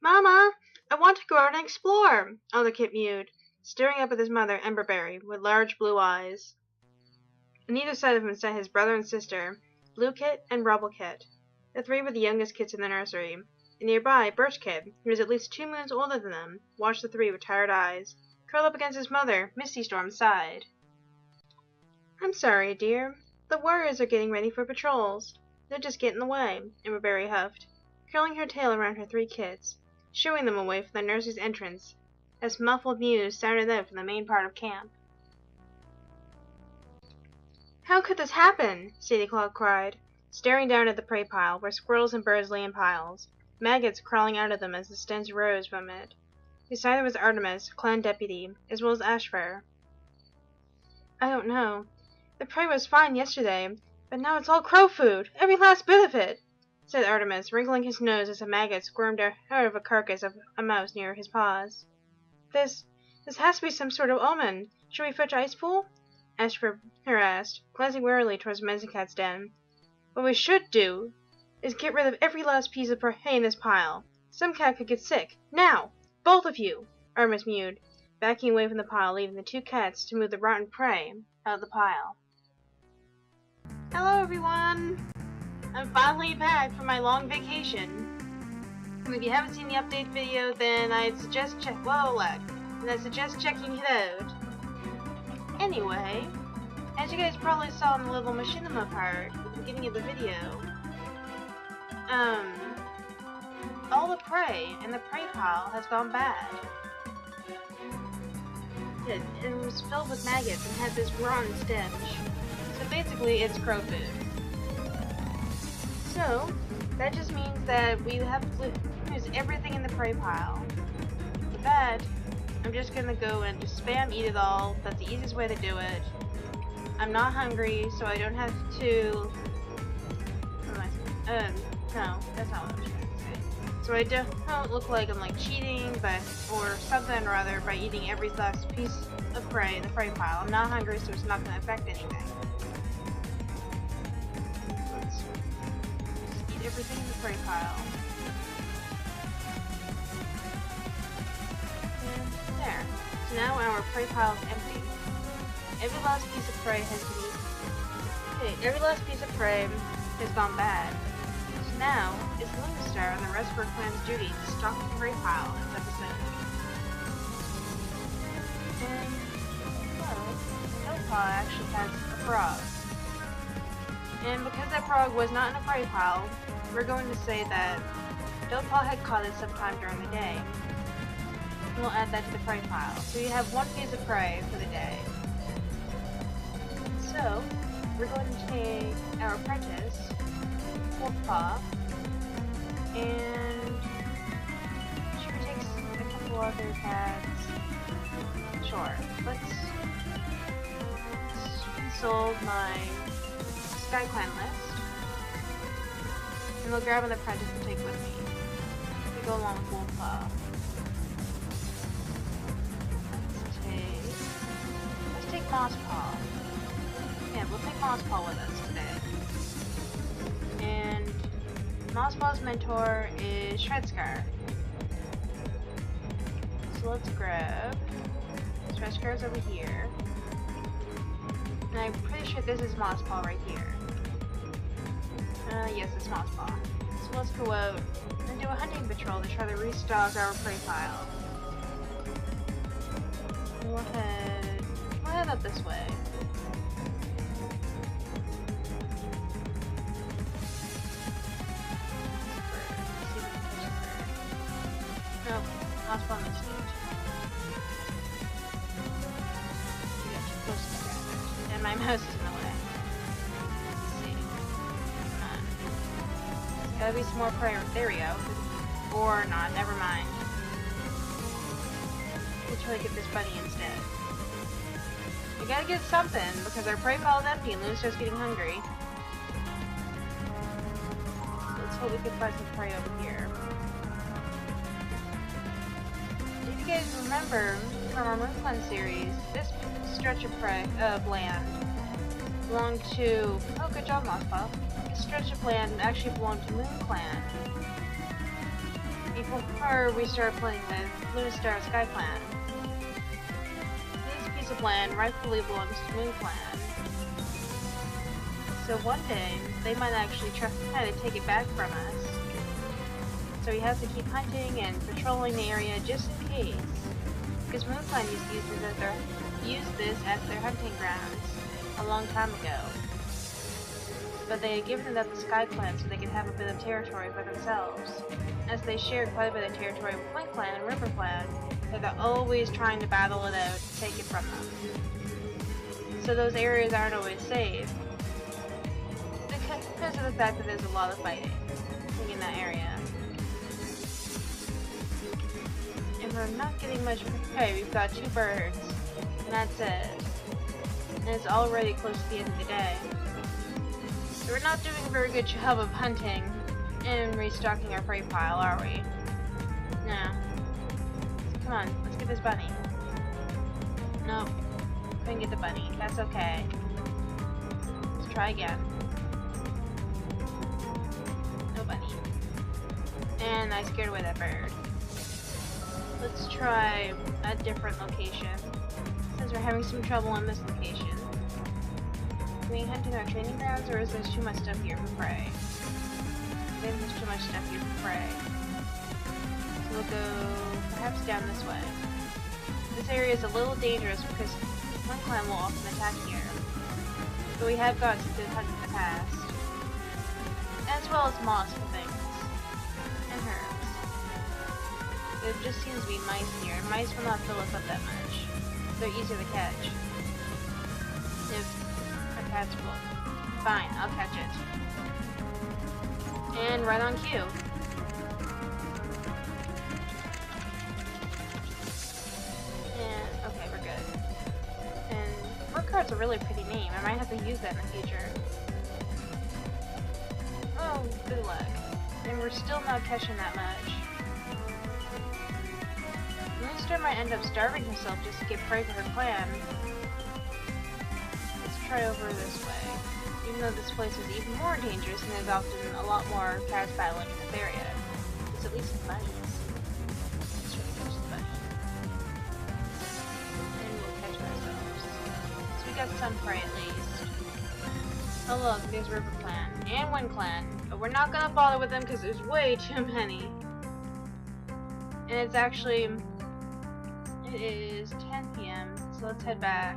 Mama, I want to go out and explore, Elder Kit mewed, staring up at his mother, Emberberry, with large blue eyes. On either side of him sat his brother and sister, Blue Kit and Rubble Kit. The three were the youngest kits in the nursery, and nearby, Birch Kit, who was at least 2 moons older than them, watched the three with tired eyes. Curled up against his mother, Misty Storm sighed. I'm sorry, dear. The warriors are getting ready for patrols. They'll just get in the way, Emberberry huffed, curling her tail around her 3 kits, shooing them away from the nursery's entrance, as muffled mews sounded out from the main part of camp. How could this happen? Sadie Claw cried, staring down at the prey pile, where squirrels and birds lay in piles, maggots crawling out of them as the stench rose from it. Beside her was Artemis, clan deputy, as well as Ashfur. I don't know. The prey was fine yesterday, but now it's all crow food, every last bit of it, said Artemis, wrinkling his nose as a maggot squirmed out of a carcass of a mouse near his paws. This has to be some sort of omen. Should we fetch Icepool? Ashfur asked, glancing warily towards Menzicat's den. What we should do is get rid of every last piece of prey in this pile. Some cat could get sick. Now! Both of you! Artemis mewed, backing away from the pile, leaving the 2 cats to move the rotten prey out of the pile. Hello, everyone! I'm finally back from my long vacation. And if you haven't seen the update video, then I'd suggest checking it out. Anyway, as you guys probably saw in the little machinima part at the beginning of the video, all the prey in the prey pile has gone bad. It was filled with maggots and had this rotten stench. So basically, it's crow food. So, that just means that we have to lose everything in the prey pile. For that, I'm just gonna go and just spam eat it all. That's the easiest way to do it. I'm not hungry, so I don't have to... no, that's not what I was trying to say. So I don't look like I'm like cheating, or something or other by eating every last piece of prey in the prey pile. I'm not hungry, so it's not gonna affect anything. Let's just eat everything in the prey pile. There. So now our prey pile is empty. Every last piece of prey has been eaten. Okay, every last piece of prey has gone bad. So now it's Lunastar and the rest of our clan's duty to stock the prey pile in this episode. And well, Dotpaw actually has a frog. And because that frog was not in a prey pile, we're going to say that Dotpaw had caught it sometime during the day. We'll add that to the prey pile. So you have 1 piece of prey for the day. So, we're going to take our apprentice, Wolfpaw, and should we take a couple other cats? Sure. Let's consult my Skyclan list. And we'll grab an apprentice to take with me. We go along with Wolfpaw. Let's take Mosspaw. Yeah, we'll take Mosspaw with us today. And Mosspaw's mentor is Shredscar. So let's grab... Shredscar's over here. And I'm pretty sure this is Mosspaw right here. Yes, it's Mosspaw. So let's go out and do a hunting patrol to try to restock our prey pile. We'll head up this way. Nope, Mosspaw missed it. We got too close to the rabbit. And my mouse is in the way. Let's see. Come on. There's gotta be some more prey. There we go. Or not, never mind. We'll try to get this bunny instead. We gotta get something, because our prey pile is empty and Lunastar's getting hungry. Let's hope we can find some prey over here. If you guys remember from our Moonclan series, this stretch of land belonged to... Oh, good job, Mosspaw. This stretch of land actually belonged to Moonclan. before we start playing with Lunastar and Skyclan. This piece of land rightfully belongs to Moonclan. So one day, they might actually try to take it back from us. So we have to keep hunting and patrolling the area just in case. Because Moonclan used to use this as their hunting grounds a long time ago. But they had given it up to Skyclan so they could have a bit of territory for themselves. As they shared quite a bit of territory with Windclan and Riverclan, they're always trying to battle it out to take it from them. So those areas aren't always safe. Because of the fact that there's a lot of fighting in that area. And we're not getting much prey. We've got 2 birds. And that's it. And it's already close to the end of the day. So we're not doing a very good job of hunting and restocking our prey pile, are we? No. So come on, let's get this bunny. Nope. Couldn't get the bunny. That's okay. Let's try again. No bunny. And I scared away that bird. Let's try a different location. Since we're having some trouble on this location. Are we hunting our training grounds, or is there too much stuff here for prey? I think there's too much stuff here for prey. So we'll go perhaps down this way. This area is a little dangerous because Moonclan will often attack here. But we have got some good hunts in the past. As well as moss and things. And herbs. There just seems to be mice here, and mice will not fill us up that much. They're easier to catch. If our cats will. Fine, I'll catch it. And right on cue. And, okay, we're good. And Burkhart's a really pretty name. I might have to use that in the future. Oh, good luck. And we're still not catching that much. Lunastar might end up starving herself just to get prey for her clan. Let's try over this way. Even though this place is even more dangerous and there's often a lot more cats battling in this area. It's at least some bunnies. Let's try to catch the bunny. And we'll catch ourselves. So we got some prey at least. Oh look, there's Riverclan and Windclan. But we're not gonna bother with them because there's way too many. And it's actually... It is 10 p.m. So let's head back.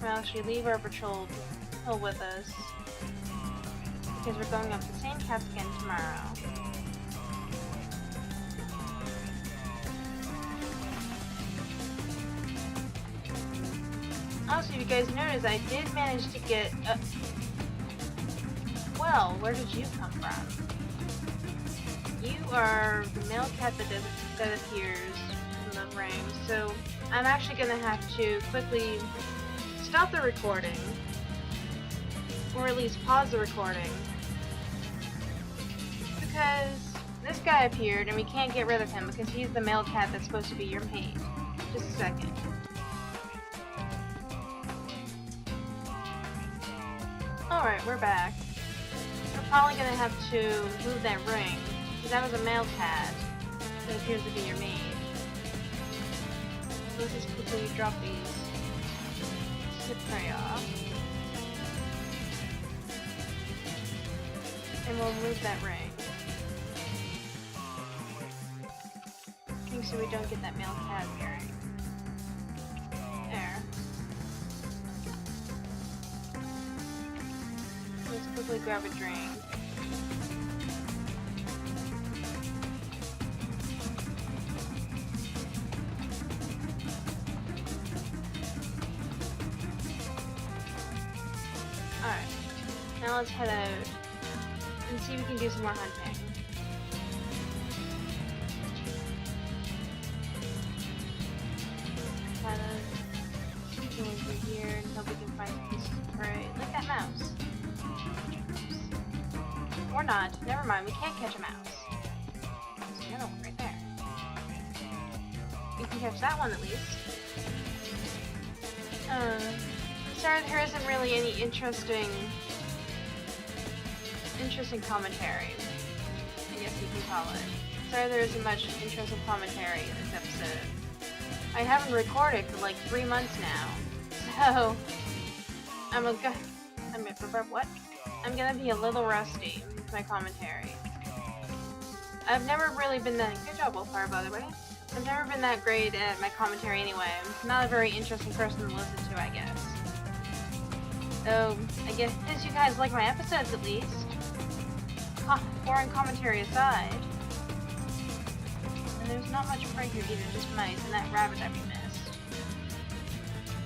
We'll actually leave our patrol with us. Because we're going up the same path again tomorrow. Also, if you guys notice, I did manage to get a... Well, where did you come from? You are the male cat that appears in the ring, so I'm actually going to have to quickly stop the recording, or at least pause the recording, because this guy appeared and we can't get rid of him because he's the male cat that's supposed to be your mate. Just a second. Alright, we're back. We're probably going to have to move that ring. That was a male cat that appears to be your maid. So let's just quickly drop these to prey off. And we'll move that ring. Make sure we don't get that male cat appearing. There. Let's quickly grab a drink. Alright, now let's head out and see if we can do some more hunting. Kind of go over here until we can find some pieces of prey. Look at that mouse. Or not. Never mind, we can't catch a mouse. There's another one right there. We can catch that one at least. Sorry, there isn't really any interesting interesting commentary, I guess you can call it. Sorry there isn't much interesting commentary in this episode. I haven't recorded for like 3 months now, so I'm gonna be a little rusty with my commentary. I've never really been that good job, Wolfire, by the way. I've never been that great at my commentary anyway. I'm not a very interesting person to listen to, I guess. So, I guess you guys like my episodes at least. Boring commentary aside. And there's not much right here either, just mice and that rabbit that we missed.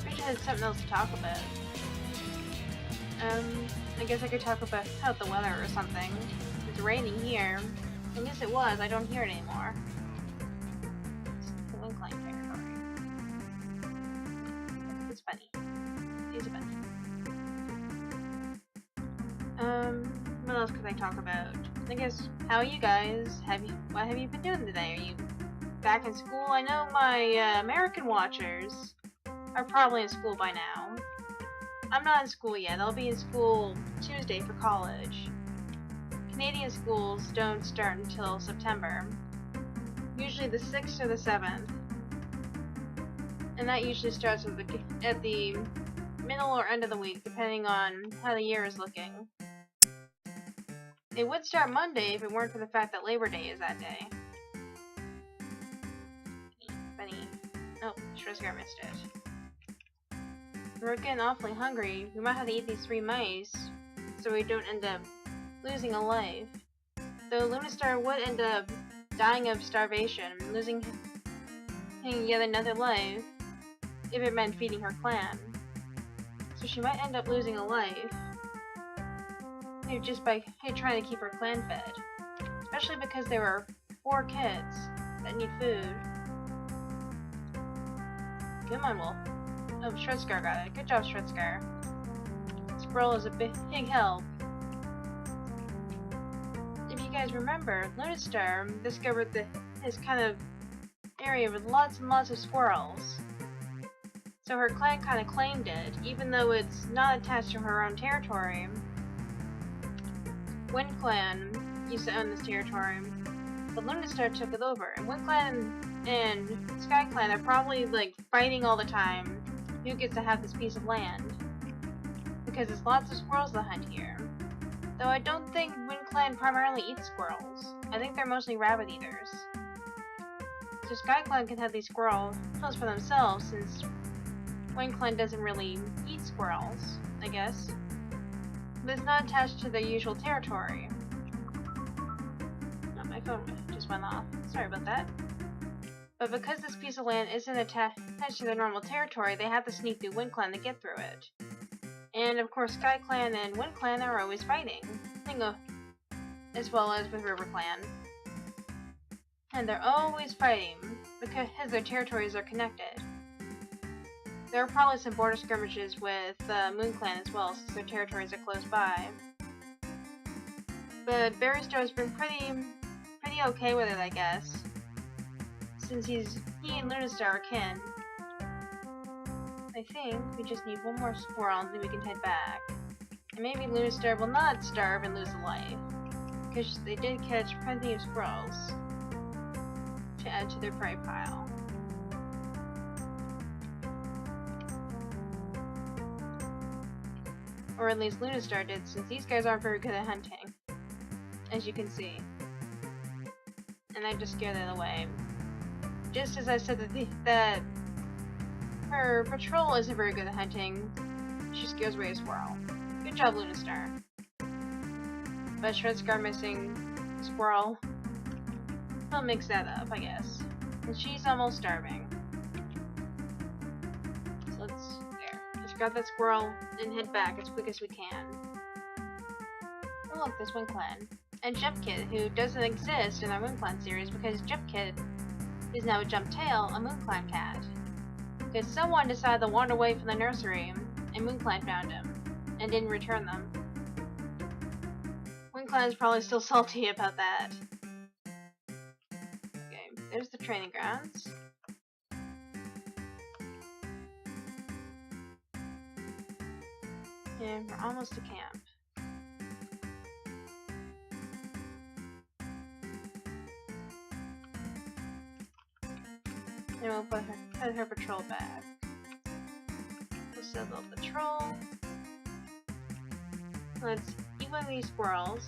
Wish I had something else to talk about. I guess I could talk about the weather or something. It's raining here. I guess it was, I don't hear it anymore. It's the Windclan territory. It's funny. It's funny. What else could I talk about? I guess, how are you guys? What have you been doing today? Are you back in school? I know my American watchers are probably in school by now. I'm not in school yet. I'll be in school Tuesday for college. Canadian schools don't start until September. Usually the 6th or the 7th. And that usually starts at the middle or end of the week, depending on how the year is looking. It would start Monday if it weren't for the fact that Labor Day is that day. Funny. Oh, Shrizgar missed it. We're getting awfully hungry. We might have to eat these 3 mice, so we don't end up losing a life. Though Lunastar would end up dying of starvation, losing yet another life, if it meant feeding her clan. So she might end up losing a life, just by trying to keep her clan fed. Especially because there are 4 kids that need food. Come on, Wolf. Oh, Shredskar got it. Good job, Shredskar. Squirrel is a big help. If you guys remember, Lunastar discovered this kind of area with lots and lots of squirrels. So her clan kind of claimed it, even though it's not attached to her own territory. Windclan used to own this territory, but Lunastar took it over, and Windclan and Skyclan are probably like fighting all the time who gets to have this piece of land, because there's lots of squirrels to hunt here. Though I don't think Windclan primarily eats squirrels. I think they're mostly rabbit eaters. So Skyclan can have these squirrels for themselves, since Windclan doesn't really eat squirrels, I guess. But it's not attached to their usual territory. Oh, my phone just went off. Sorry about that. But because this piece of land isn't attached to their normal territory, they have to sneak through Windclan to get through it. And of course, Skyclan and Windclan are always fighting, as well as with Riverclan. And they're always fighting because their territories are connected. There are probably some border skirmishes with Moonclan as well, since their territories are close by. But Barrystar's been pretty okay with it, I guess, since he and Lunastar are kin. I think we just need one more squirrel and then we can head back. And maybe Lunastar will not starve and lose a life, because they did catch plenty of squirrels to add to their prey pile. Or at least Lunastar did, since these guys aren't very good at hunting, as you can see. And I just scared it away. Just as I said that her patrol isn't very good at hunting, she scares away a squirrel. Good job, Lunastar. But Shredskar missing a squirrel, I'll mix that up, I guess. And she's almost starving. So let's grab that squirrel and head back as quick as we can. Oh look, there's Windclan. And Jumpkit, who doesn't exist in our Moonclan series because Jumpkit is now a Jumptail, a Moonclan cat. Because someone decided to wander away from the nursery, and Moonclan found him, and didn't return them. Windclan is probably still salty about that. Okay, there's the training grounds. And we're almost to camp. And we'll put her patrol back. We'll set up the patrol. Let's eat one of these squirrels,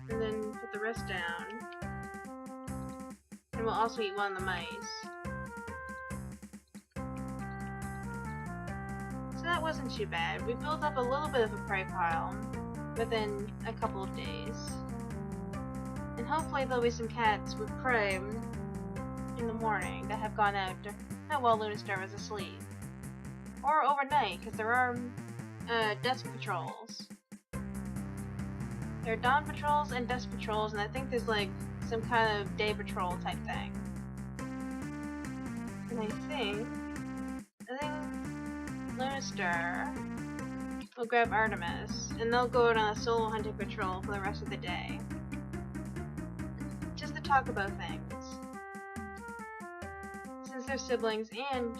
and then put the rest down. And we'll also eat one of the mice. So that wasn't too bad. We built up a little bit of a prey pile within a couple of days. And hopefully there'll be some cats with prey in the morning that have gone out while Lunastar was asleep. Or overnight, because there are dusk patrols. There are dawn patrols and dusk patrols, and I think there's like some kind of day patrol type thing. And I think Lunastar will grab Artemis, and they'll go out on a solo hunting patrol for the rest of the day. Just to talk about things. Since they're siblings and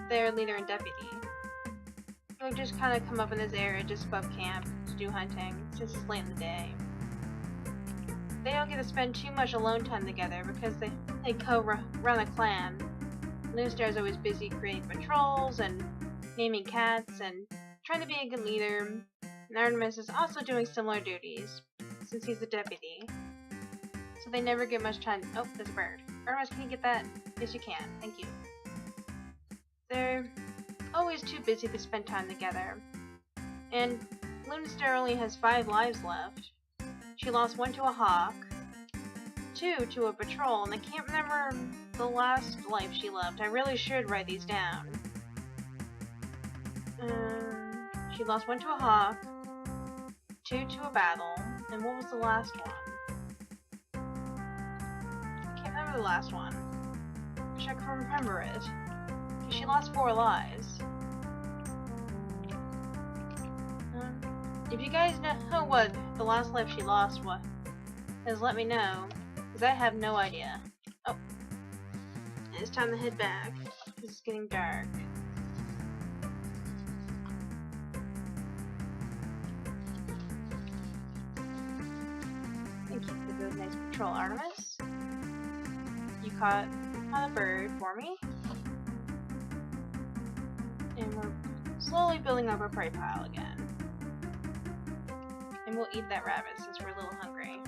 their leader and deputy, they'll just kind of come up in this area just above camp to do hunting, since it's late in the day. They don't get to spend too much alone time together because they co-run a clan. Lunastar is always busy creating patrols and naming cats and trying to be a good leader. And Artemis is also doing similar duties, since he's the deputy. So they never get much time. Oh, there's a bird. Artemis, can you get that? Yes, you can. Thank you. They're always too busy to spend time together. And Lunastar only has 5 lives left. She lost 1 to a hawk, 2 to a patrol, and I can't remember the last life she left. I really should write these down. She lost 1 to a hawk, 2 to a battle, and what was the last one? I can't remember the last one. Wish I could remember it. She lost 4 lives. If you guys know what the last life she lost was, let me know, because I have no idea. Oh, it's time to head back, because it's getting dark. Thank you for the nice patrol, Artemis. You caught a bird for me. And we're slowly building up our prey pile again. And we'll eat that rabbit since we're a little hungry.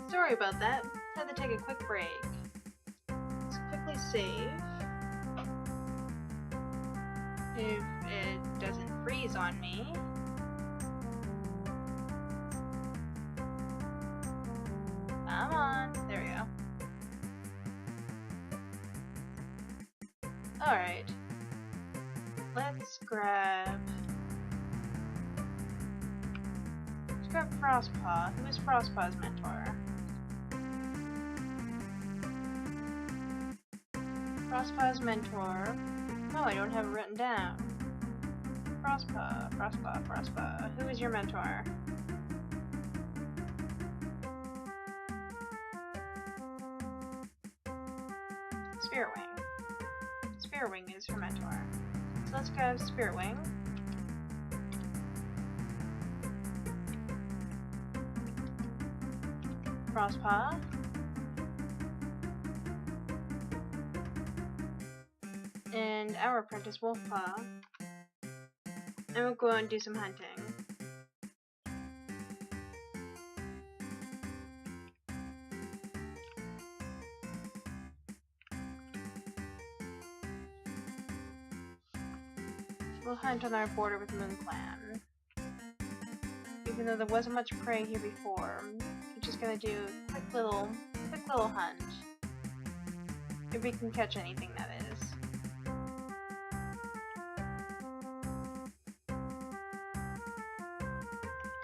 Sorry about that. Had to take a quick break. Let's quickly save. If it doesn't freeze on me. Come on. There we go. Alright. Let's grab Frostpaw. Who is Frostpaw's mentor? Frostpaw's mentor. No, I don't have it written down. Frostpaw. Who is your mentor? Spearwing is her mentor. So let's grab Spearwing. Frostpaw. And our apprentice Wolfpaw. And we'll go out and do some hunting. We'll hunt on our border with Moonclan. Even though there wasn't much prey here before, we're just gonna do a quick little hunt. If we can catch anything, that is.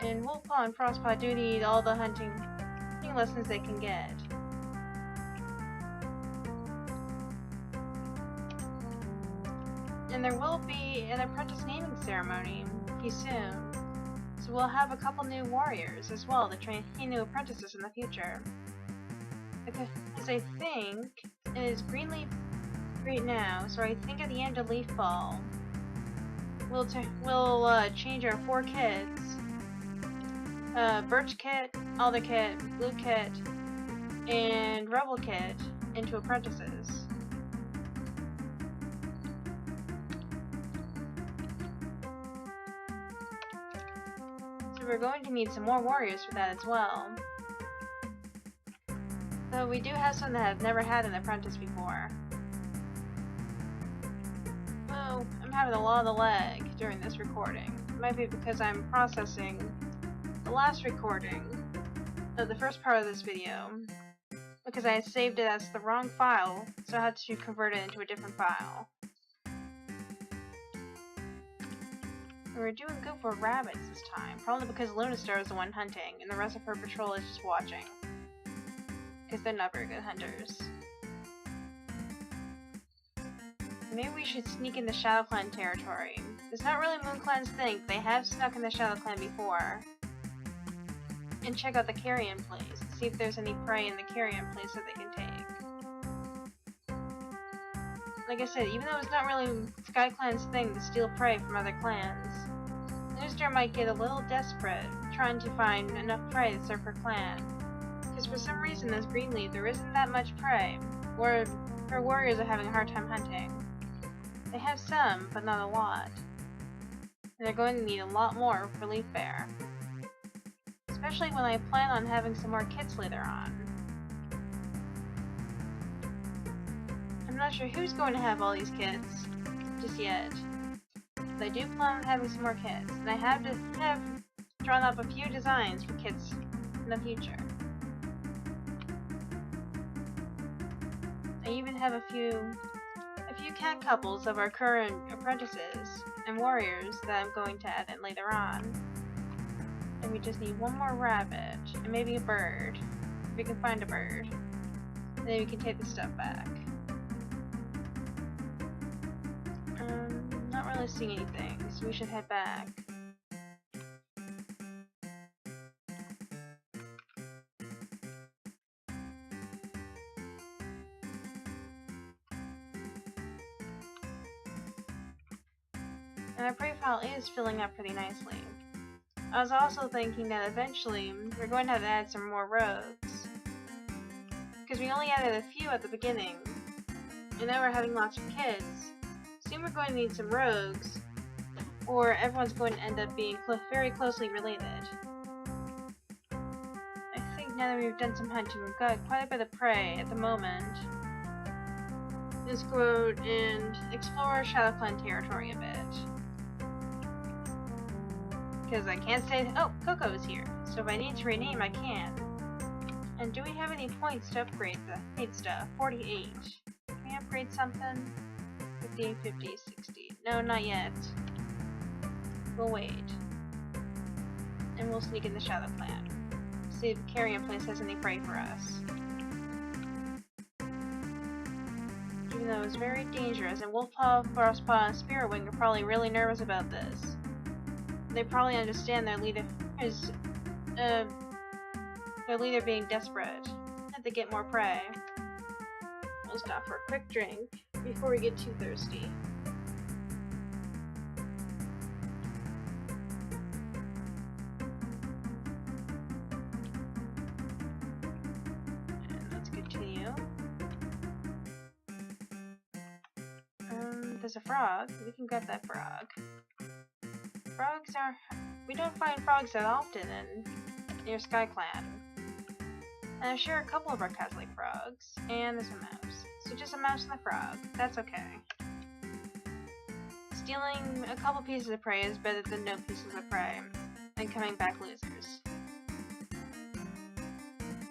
And Wolfpaw and Frostpaw do need all the hunting lessons they can get. And there will be an apprentice naming ceremony soon, so we'll have a couple new warriors as well to train new apprentices in the future. Because I think It is green leaf right now, so I think at the end of leaf fall, we'll change our 4 kits. Birch kit, Alder kit, Blue kit, and Rebel kit into apprentices. So we're going to need some more warriors for that as well. Though we do have some that have never had an apprentice before. Oh, I'm having a lot of lag during this recording. It might be because I'm processing the last recording of the first part of this video, because I had saved it as the wrong file, so I had to convert it into a different file. And we're doing good for rabbits this time, probably because Lunastar is the one hunting, and the rest of her patrol is just watching. Because they're not very good hunters. Maybe we should sneak into Shadowclan territory. It's not really Moonclan's thing, they have snuck into Shadowclan before. And check out the carrion place, see if there's any prey in the carrion place that they can take. Like I said, even though it's not really Skyclan's thing to steal prey from other clans, Lunastar might get a little desperate trying to find enough prey to serve her clan. Because for some reason as Greenleaf there isn't that much prey, or her warriors are having a hard time hunting. They have some, but not a lot. And they're going to need a lot more for Leaf Bear. Especially when I plan on having some more kits later on. I'm not sure who's going to have all these kits just yet. But I do plan on having some more kits, and I have drawn up a few designs for kits in the future. I even have a few cat couples of our current apprentices and warriors that I'm going to add in later on. And we just need one more rabbit, and maybe a bird, if we can find a bird. And then we can take the stuff back. Not really seeing anything, so we should head back. And our prey pile is filling up pretty nicely. I was also thinking that eventually we're going to have to add some more rogues. Because we only added a few at the beginning, and now we're having lots of kids. Soon we're going to need some rogues, or everyone's going to end up being very closely related. I think now that we've done some hunting, we've got quite a bit of prey at the moment. Let's go out and explore Shadowclan territory a bit. Because I can't say, oh, Coco is here, so if I need to rename, I can. And do we have any points to upgrade the paid stuff? 48. Can we upgrade something? 50, 50, 60. No, not yet. We'll wait. And we'll sneak in the Shadowclan. See if the carrion place has any prey for us. Even though it's very dangerous, and Wolfpaw, Frostpaw, and Spiritwing are probably really nervous about this. They probably understand their leader is being desperate. Have to get more prey. We'll stop for a quick drink before we get too thirsty. And let's continue. There's a frog. We can grab that frog. Frogs are... we don't find frogs that often near Skyclan. And I'm sure a couple of our cats like frogs. And there's a mouse. So just a mouse and a frog. That's okay. Stealing a couple pieces of prey is better than no pieces of prey. And coming back losers.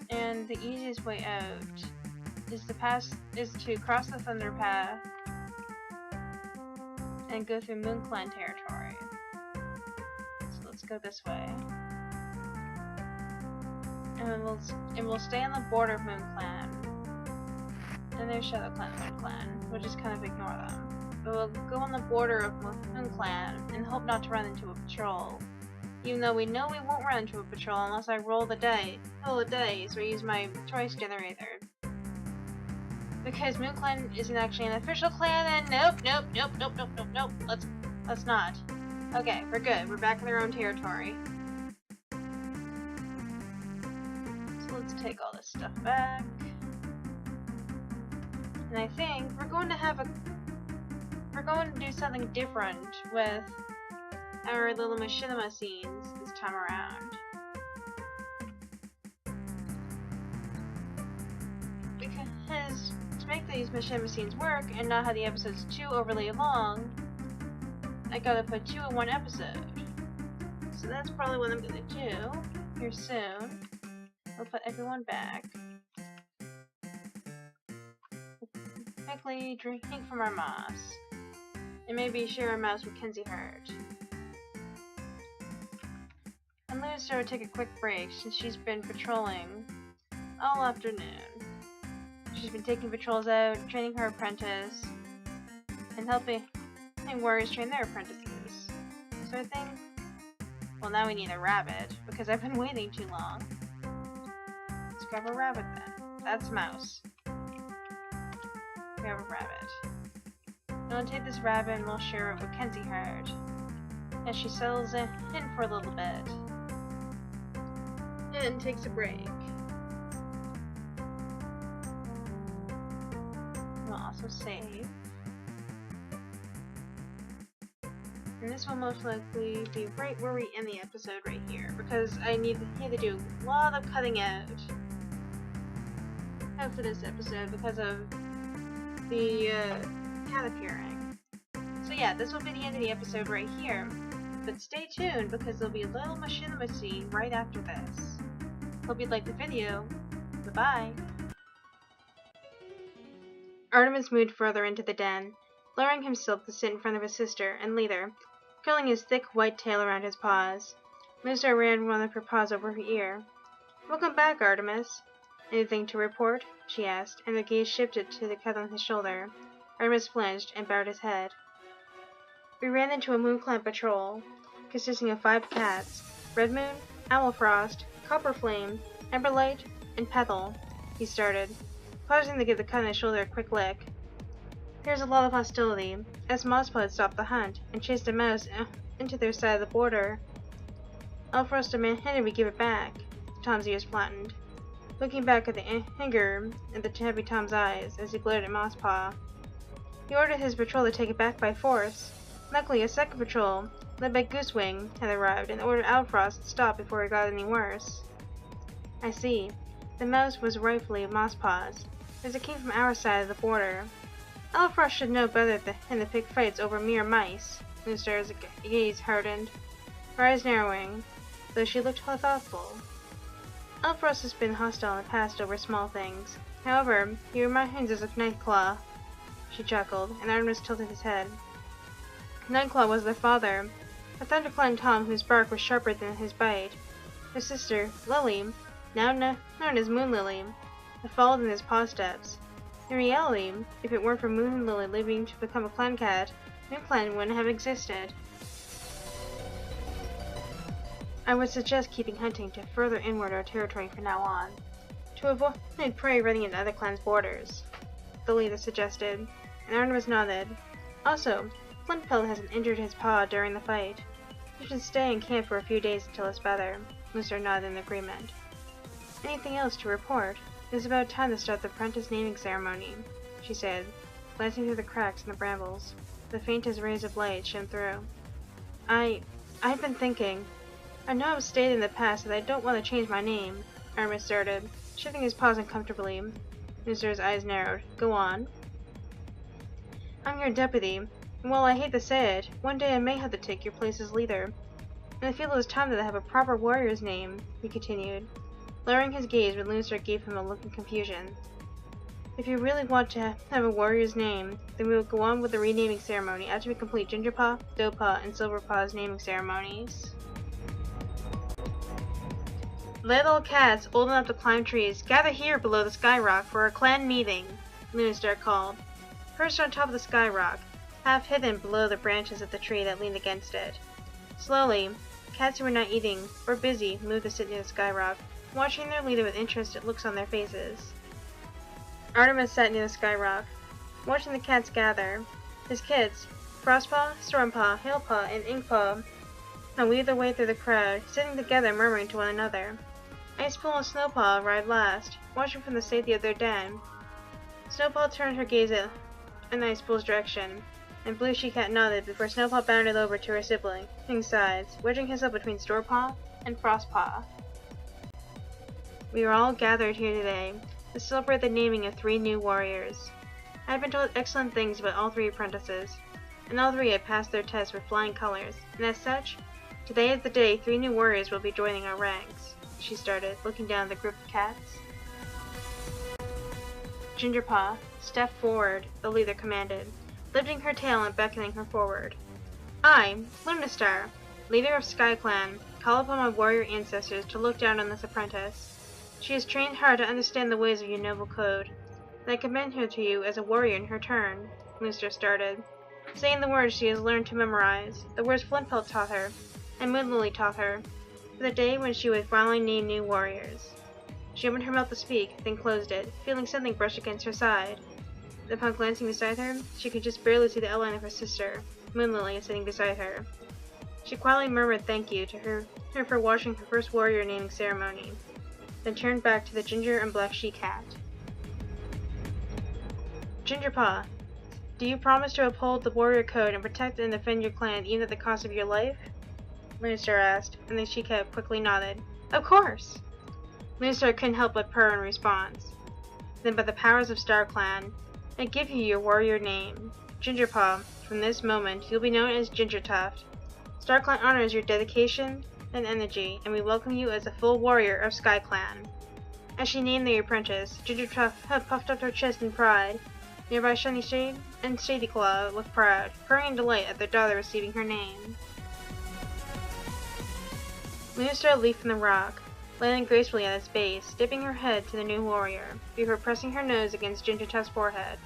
And the easiest way out is to cross the Thunder Path and go through Moonclan territory. Let's go this way. And we'll stay on the border of Moonclan. And there's Shadowclan and Windclan. We'll just kind of ignore them. But we'll go on the border of Moonclan and hope not to run into a patrol. Even though we know we won't run into a patrol unless I roll the dice or use my choice generator. Because Moonclan isn't actually an official clan, and nope. Let's not. Okay, we're good. We're back in our own territory. So let's take all this stuff back. And I think we're going to do something different with our little machinima scenes this time around. Because to make these machinima scenes work and not have the episodes too overly long, I gotta put 2 in 1 episode. So that's probably what I'm gonna do here soon. We'll put everyone back. Quickly drink from our moss. And maybe share a mouse with Kenzie Hurt. And Lunastar will take a quick break since she's been patrolling all afternoon. She's been taking patrols out, training her apprentice, and helping warriors train their apprentices. So I think, well, now we need a rabbit because I've been waiting too long. Let's grab a rabbit then. That's a mouse. Grab a rabbit. And I'll take this rabbit and we'll share it with Kenzie Hart as she settles in for a little bit and takes a break. We'll also save. And this will most likely be right where we end the episode right here, because I need to do a lot of cutting out for this episode because of the cat appearing. So yeah, this will be the end of the episode right here, but stay tuned because there'll be a little machinima scene right after this. Hope you liked the video. Bye-bye. Artemis moved further into the den, lowering himself to sit in front of his sister and leader, curling his thick white tail around his paws. Lunastar ran one of her paws over her ear. "Welcome back, Artemis. Anything to report?" she asked, and her gaze shifted to the cut on his shoulder. Artemis flinched and bowed his head. "We ran into a Moonclan patrol, consisting of 5 cats: Red Moon, Owlfrost, Copperflame, Emberlight, and Pethel," he started, pausing to give the cut on his shoulder a quick lick. "There's a lot of hostility, as Mosspaw stopped the hunt and chased a mouse into their side of the border. Owlfrost demanded we give it back." Tom's ears flattened, looking back at the anger in the tabby Tom's eyes as he glared at Mosspaw. He ordered his patrol to take it back by force. Luckily, a second patrol, led by Goosewing, had arrived and ordered Owlfrost to stop before it got any worse. "I see. The mouse was rightfully Mosspaw's, as it came from our side of the border. Owlfrost should know better than to pick fights over mere mice." Lunastar's gaze hardened, her eyes narrowing, though she looked thoughtful. "Owlfrost has been hostile in the past over small things. However, he reminds us of Nightclaw." She chuckled, and Artemis tilted his head. "Nightclaw was their father, a Thunderclan Tom whose bark was sharper than his bite. Her sister, Lily, now known as Moon Lily, had followed in his paw steps. In reality, if it weren't for Moon Lily leaving to become a clan cat, Moonclan wouldn't have existed. I would suggest keeping hunting to further inward our territory from now on, to avoid prey running into other clans' borders," the leader suggested, and Artemis nodded. "Also, Flintpelt hasn't injured his paw during the fight. He should stay in camp for a few days until it's better." Lunastar nodded in agreement. "Anything else to report? It's about time to start the apprentice naming ceremony," she said, glancing through the cracks in the brambles. The faintest rays of light shone through. I've been thinking. I know I've stated in the past that I don't want to change my name," Artemis started, shifting his paws uncomfortably. Lunastar's eyes narrowed. "Go on." "I'm your deputy, and while I hate to say it, one day I may have to take your place as leader. And I feel it was time that I have a proper warrior's name," he continued, lowering his gaze when Lunastar gave him a look of confusion. "If you really want to have a warrior's name, then we will go on with the renaming ceremony after we complete Gingerpaw, Doughpaw, and Silverpaw's naming ceremonies." "Let all cats old enough to climb trees gather here below the skyrock for our clan meeting," Lunastar called. Perched on top of the skyrock, half hidden below the branches of the tree that leaned against it. Slowly, cats who were not eating or busy moved to sit near the skyrock, watching their leader with interested looks on their faces. Artemis sat near the sky rock, watching the cats gather. His kids, Frostpaw, Stormpaw, Hailpaw, and Inkpaw, and weaved their way through the crowd, sitting together murmuring to one another. Icepool and Snowpaw arrived last, watching from the safety of their den. Snowpaw turned her gaze in Icepool's direction, and Blue She Cat nodded before Snowpaw bounded over to her sibling's sides, wedging himself between Stormpaw and Frostpaw. We are all gathered here today to celebrate the naming of 3 new warriors. I have been told excellent things about all 3 apprentices, and all 3 have passed their tests with flying colors, and as such, today is the day 3 new warriors will be joining our ranks, she started, looking down at the group of cats. Gingerpaw, step forward, the leader commanded, lifting her tail and beckoning her forward. I, Lunastar, leader of Skyclan, call upon my warrior ancestors to look down on this apprentice. She has trained hard to understand the ways of your noble code, and I commend her to you as a warrior in her turn, Lunastar started, saying the words she has learned to memorize, the words Flintpelt taught her, and Moonlily taught her, for the day when she would finally name new warriors. She opened her mouth to speak, then closed it, feeling something brush against her side. Upon glancing beside her, she could just barely see the outline of her sister, Moonlily, sitting beside her. She quietly murmured thank you to her for watching her first warrior naming ceremony, then turned back to the Ginger and Black She-Cat. Gingerpaw, do you promise to uphold the warrior code and protect and defend your clan even at the cost of your life? Lunastar asked, and the She-Cat quickly nodded. Of course! Lunastar couldn't help but purr in response. Then by the powers of StarClan, I give you your warrior name. Gingerpaw, from this moment you'll be known as Gingertuft. StarClan honors your dedication and energy, and we welcome you as a full warrior of Skyclan. As she named the apprentice, Gingertuft had puffed up her chest in pride. Nearby Shiny Shade and Shadyclaw looked proud, purring in delight at their daughter receiving her name. Lunastar leaped from the rock, landing gracefully at its base, dipping her head to the new warrior, before pressing her nose against Gingertuft's forehead,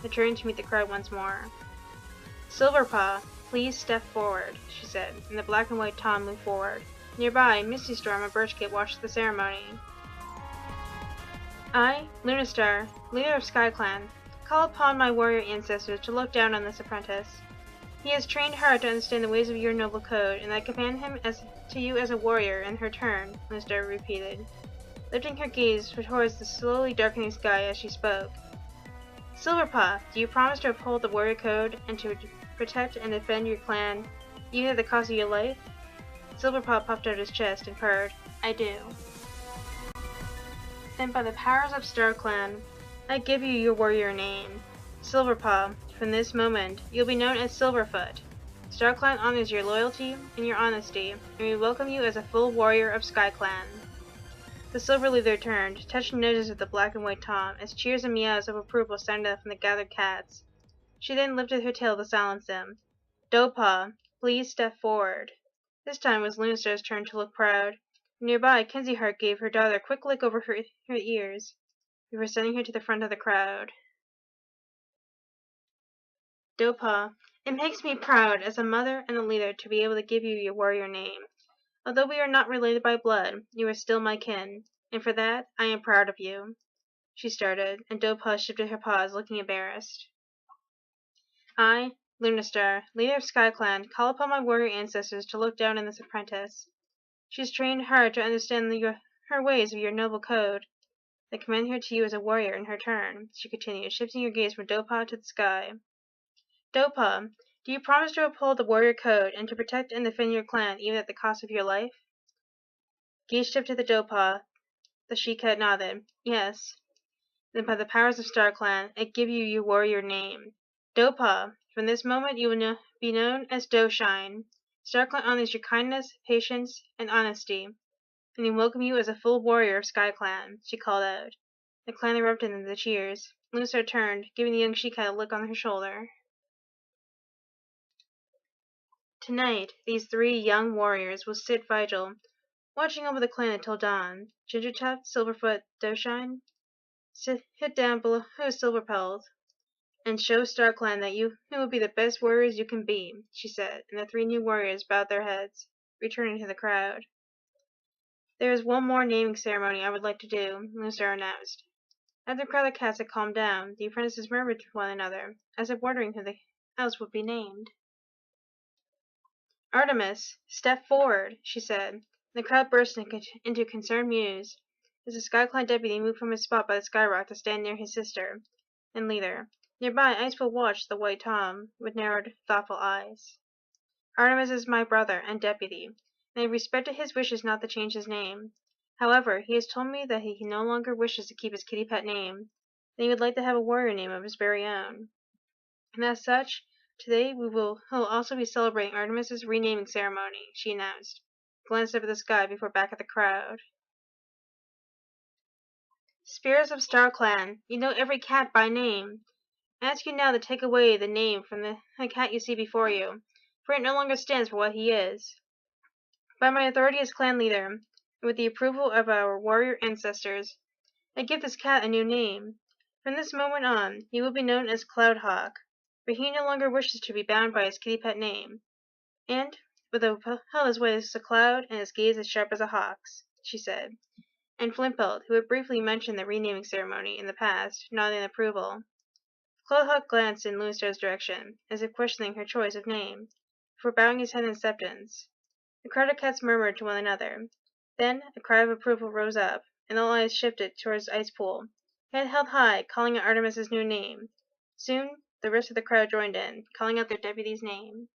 and turning to meet the crowd once more. Silverpaw, please step forward, she said, and the black and white Tom moved forward. Nearby, Misty Storm and Birchkit watched the ceremony. I, Lunastar, leader of Skyclan, call upon my warrior ancestors to look down on this apprentice. He has trained hard to understand the ways of your noble code, and I command him to you as a warrior in her turn, Lunastar repeated, lifting her gaze towards the slowly darkening sky as she spoke. Silverpaw, do you promise to uphold the warrior code and to protect and defend your clan, even at the cost of your life? Silverpaw puffed out his chest and purred, I do. Then by the powers of StarClan, I give you your warrior name. Silverpaw, from this moment, you'll be known as Silverfoot. StarClan honors your loyalty and your honesty, and we welcome you as a full warrior of Skyclan. The Silver Leader turned, touching noses with the black and white Tom, as cheers and meows of approval sounded up from the gathered cats. She then lifted her tail to silence them. Doughpaw, please step forward. This time it was Lunastar's turn to look proud. Nearby, Kenzie Heart gave her daughter a quick lick over her ears, before sending her to the front of the crowd. Doughpaw, it makes me proud as a mother and a leader to be able to give you your warrior name. Although we are not related by blood, you are still my kin, and for that I am proud of you. She started, and Doughpaw shifted her paws, looking embarrassed. I, Lunastar, leader of Skyclan, call upon my warrior ancestors to look down on this apprentice. She has trained hard to understand her ways of your noble code. I commend her to you as a warrior in her turn, she continued, shifting her gaze from Doughpaw to the sky. Doughpaw, do you promise to uphold the warrior code and to protect and defend your clan even at the cost of your life? Gaze shifted to Doughpaw. The She-Cat nodded. Yes. Then by the powers of StarClan, I give you your warrior name. Doughpaw, from this moment you will be known as Doughshine. StarClan honors your kindness, patience, and honesty, and we welcome you as a full warrior of Skyclan, she called out. The clan erupted into cheers. Lunastar turned, giving the young She-Cat a lick on her shoulder. Tonight, these 3 young warriors will sit vigil, watching over the clan until dawn. Gingertuft, Silverfoot, Doughshine, hit down below Silverpelt, and show StarClan that you will be the best warriors you can be, she said, and the 3 new warriors bowed their heads, returning to the crowd. There is one more naming ceremony I would like to do, Lunastar announced. After the crowd of cats had calmed down, the apprentices murmured to one another, as if wondering who the else would be named. "Artemis, step forward," she said. The crowd burst into concerned mews as the Skyclan deputy moved from his spot by the skyrock to stand near his sister and leader. Nearby, Iceful watched the white Tom with narrowed, thoughtful eyes. "Artemis is my brother and deputy, and I respected his wishes not to change his name. However, he has told me that he no longer wishes to keep his kitty pet name, and he would like to have a warrior name of his very own. And as such, today he'll also be celebrating Artemis's renaming ceremony," she announced, glanced up at the sky before back at the crowd. "Spirits of StarClan, you know every cat by name. I ask you now to take away the name from the cat you see before you, for it no longer stands for what he is. By my authority as clan leader, and with the approval of our warrior ancestors, I give this cat a new name. From this moment on, he will be known as Cloudhawk, for he no longer wishes to be bound by his kitty pet name. And, with a held as white as a cloud and his gaze as sharp as a hawk's," she said, and Flintpelt, who had briefly mentioned the renaming ceremony in the past, nodded in approval. Cloudhawk glanced in Lunastar's direction, as if questioning her choice of name, before bowing his head in acceptance. The crowd of cats murmured to one another. Then a cry of approval rose up, and all eyes shifted towards Icepool, head held high, calling out Artemis's new name. Soon the rest of the crowd joined in, calling out their deputy's name.